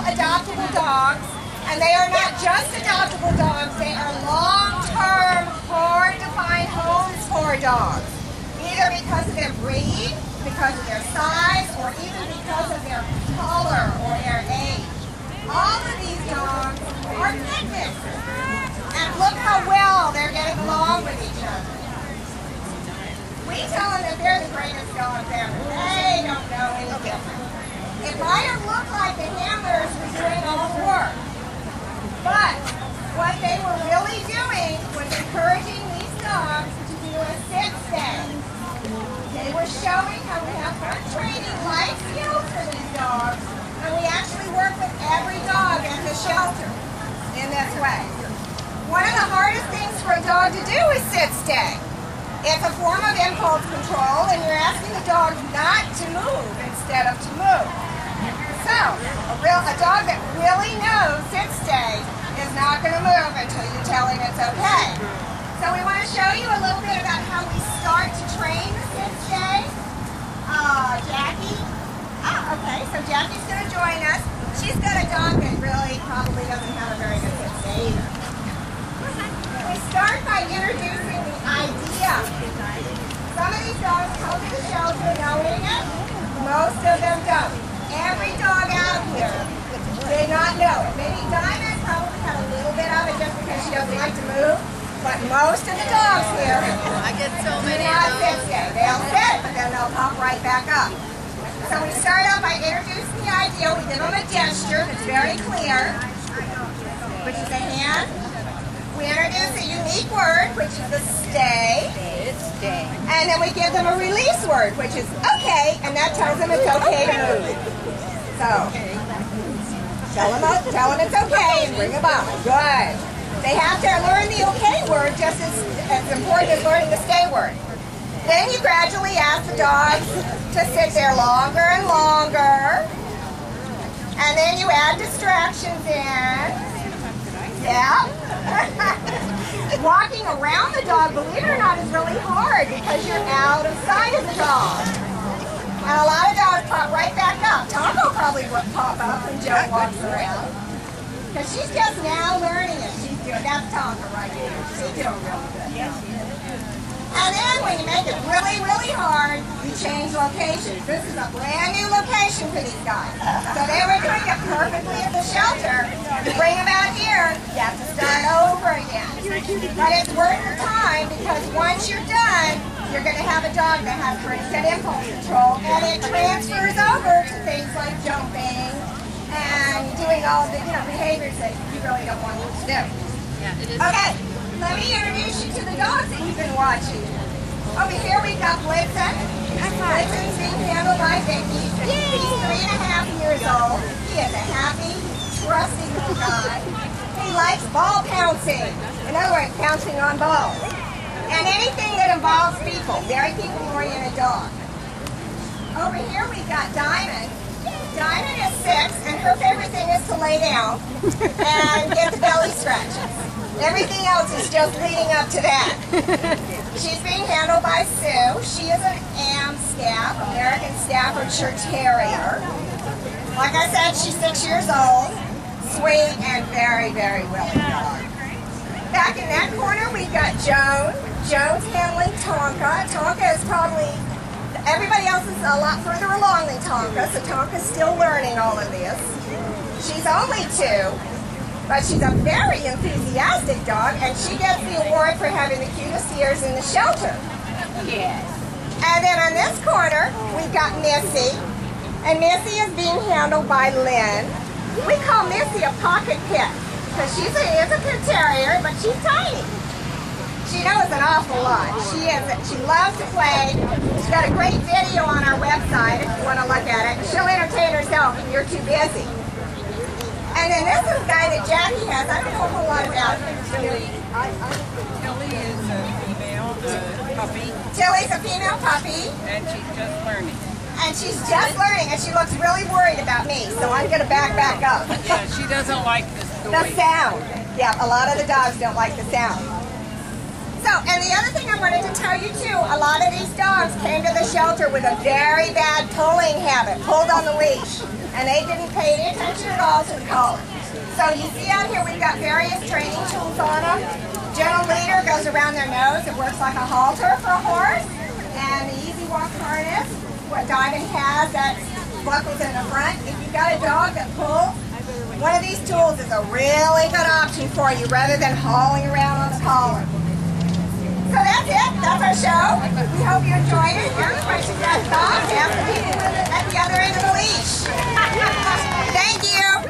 adoptable dogs, and they are not just adoptable dogs, they are long-term, hard-to-find homes for dogs, either because of their breed, because of their size, or even because of their color or their age. All of these dogs are picnics, and look how well they're getting along with each other. We tell them that they're the greatest dogs ever. They don't know any different. It might have looked like the handlers were doing all the work, but what they were really doing was encouraging these dogs to do a sit-stay. They were showing how we have fun training life skills for these dogs, and we actually work with every dog at the shelter in this way. One of the hardest things for a dog to do is sit-stay. It's a form of impulse control, and you're asking the dog not to move instead of to move. So, a dog that really knows sit-stay is not going to move until you tell him it's okay. So we want to show you a little bit about how we start to train the sit-stay. Jackie. Okay, so Jackie's going to join us. She's got a dog that really probably doesn't have a very good sit-stay either. We start by introducing the idea. Some of these dogs come to the shelter knowing it. Most of them don't. Every dog out here did not know it. Maybe Diamond probably had a little bit of it just because she doesn't like to move, but most of the dogs here I get so many do not of sit those. stay. They'll sit, but then they'll pop right back up. So we start out by introducing the idea. We give them a gesture that's very clear, which is a hand. We introduce a unique word, which is a stay. Stay. And then we give them a release word, which is okay, and that tells them it's okay to move. So, tell them it's okay and bring them up. Good. They have to learn the okay word just as important as learning the stay word. Then you gradually ask the dogs to sit there longer and longer. And then you add distractions in. Yeah. Walking around the dog, believe it or not, is really hard because you're out of sight of the dog. And a lot of dogs pop right back up. Taco probably would pop up when Joe walks around. Because she's just now learning it. That's Taco right here. She's doing really good. And then when you make it really, really hard, you change locations. This is a brand new location for these guys. So they were doing it perfectly at the shelter. You bring them out here, you have to start over again. But it's worth your time because once you're done, you're going to have a dog that has pretty good impulse control, and it transfers over to things like jumping and doing all the behaviors that you really don't want them to do. Yeah, it is. Okay, let me introduce you to the dogs that you've been watching. Over here we've got Blitzen. Blitzen's being handled by Vicky. He's 3.5 years old. He is a happy, trusting little guy. He likes ball pouncing. In other words, pouncing on balls. And anything that involves people. Very people-oriented dog. Over here we've got Diamond. Diamond is 6, and her favorite thing is to lay down and get the belly stretches. Everything else is just leading up to that. She's being handled by Sue. She is an Staff, American Staffordshire Terrier. Like I said, she's 6 years old, sweet, and very, very willing dog. Back in that corner, we've got Joan. Joan's handling Tonka. Tonka is probably, everybody else is a lot further along than Tonka, so Tonka's still learning all of this. She's only 2. But she's a very enthusiastic dog, and she gets the award for having the cutest ears in the shelter. Yes. And then on this corner, we've got Missy. And Missy is being handled by Lynn. We call Missy a pocket pit, because she is a pit terrier, but she's tiny. She knows an awful lot. She loves to play. She's got a great video on our website if you want to look at it. She'll entertain herself if you're too busy. And then this is a guy that Jackie has. I don't know a whole lot about him. Tilly is a female puppy. Tilly's a female puppy. And she's just learning. And she's just learning, and she looks really worried about me, so I'm going to back up. Yeah, she doesn't like this The noise. sound. Yeah, a lot of the dogs don't like the sound. So, and the other thing I wanted to tell you too, a lot of these dogs came to the shelter with a very bad pulling habit, pulled on the leash. And they didn't pay any attention at all to the collar. So you see out here we've got various training tools on them. Gentle leader goes around their nose. It works like a halter for a horse. And the easy walk harness, what Diamond has, that buckles in the front. If you've got a dog that pulls, one of these tools is a really good option for you rather than hauling around on the collar. So that's it. That's our show. We hope you enjoyed it. Here's what you got dogs. Ask the people at the other end of the leash. Thank you.